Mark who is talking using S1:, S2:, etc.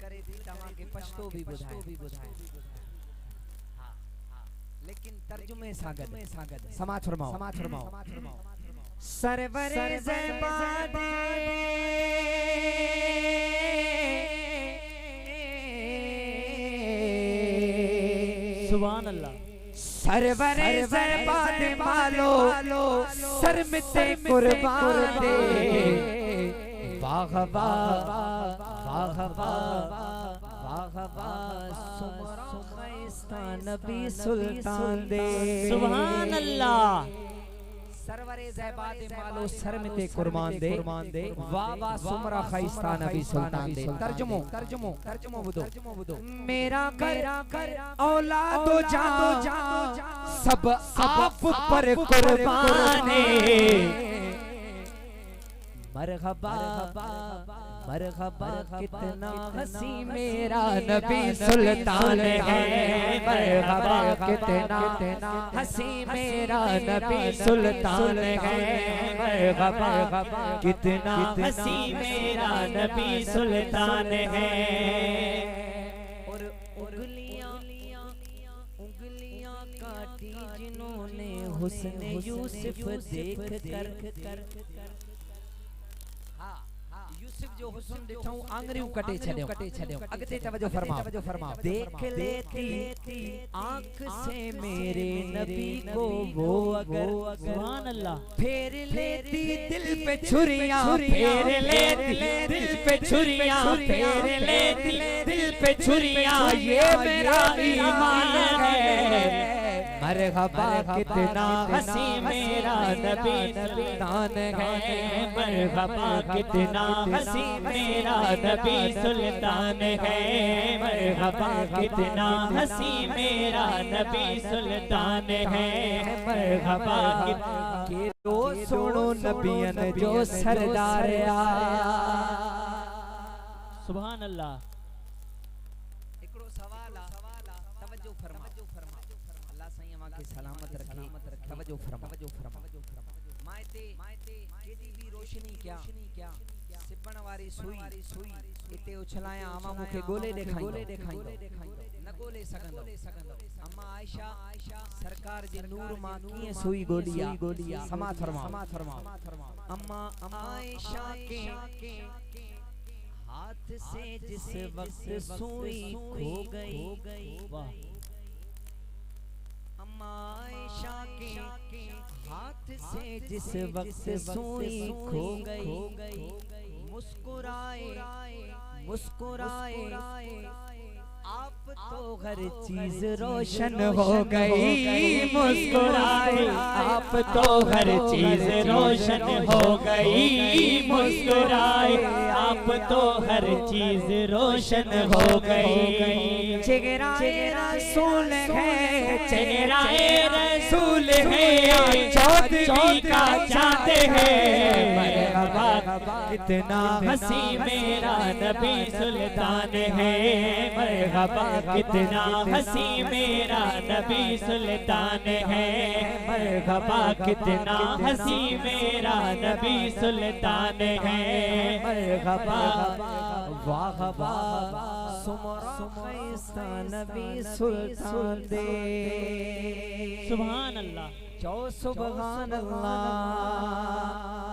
S1: करे थी तव्हां के पछतो भी बुधाए लेकिन तर्जुमे सागद समाज फरमाओ सरवरे ज़बादे
S2: सुभान अल्लाह।
S1: सरवरे ज़बादे मालो शर्मते कुर्बान दे वाह वाह वाह वाह सुमरा खैस्ता नबी सुल्तान दे
S2: सुभान अल्लाह।
S1: सरवरे ज़बादे मालो शर्मते कुर्बान दे वाह वाह सुमरा खैस्ता नबी सुल्तान दे। तर्जुमो बुदो मेरा कर औलादो जा सब आप पर कुर्बान मरहबा मरहबा कितना हसी मेरा नबी सुल्तान है मरहबा कितना हसी मेरा नबी सुल्तान है मरहबा
S2: कितना हसी मेरा नबी सुल्तान है।
S1: और उंगलियां काटी जिन्होंने हुस्न यूसुफ देख कर यूसुफ जो हुस्न दिठो आंगरियों कटे छड्यो अगते तवज्जो फरमाओ देख लेती आंख से मेरे नबी को वो अगर
S2: सुभान अल्लाह।
S1: फेर लेती दिल पे छुरियां फेर लेती दिल पे छुरियां फेर लेती दिल पे छुरियां ये मेरा ईमान है मरहबा कितना हसी मेरा नबी सुल्तान है
S2: मरहबा कितना हसी मेरा नबी सुल्तान है मरहबा कितना हसी मेरा नबी सुल्तान है मरहबा
S1: के रो सुनो नबियन जो सरदार आया।
S2: सुभान अल्लाह।
S1: एकड़ो सवाल तवज्जो फरमा अल्लाह सही अमा के सलामत रखे तवज्जो फरमा मायते केदी भी रोशनी क्या सिपण वारी सुई इते उछलाया आमा मुखे गोले देखाई न गोले सकंदो अम्मा आयशा सरकार जे नूर मां कीअं सुई गोलिया समाज फरमाओ अम्मा आयशा के हाथ से जिस वक्त सुई खो गई
S2: वाह।
S1: अम्मा आयशा के हाथ से जिस वक्त सुई खो गई मुस्कुराए आप तो हर चीज रोशन हो गई
S2: मुस्कुराए आप तो हर चीज रोशन हो गई मुस्कुराए आप तो हर चीज रोशन हो गई।
S1: चेहराए रसूल है
S2: चेहराए रसूल है चौधरी का चाहते हैं मरहबा कितना हसी मेरा नबी सुल्तान है मरहबा कितना हसी मेरा नबी सुल्तान है मरहबा कितना हसी मेरा नबी सुल्तान है मरहबा
S1: वाह वाह सुमरा खैस्ता नबी सुल्तान दे
S2: सुभान अल्लाह।
S1: जो सुभान अल्लाह।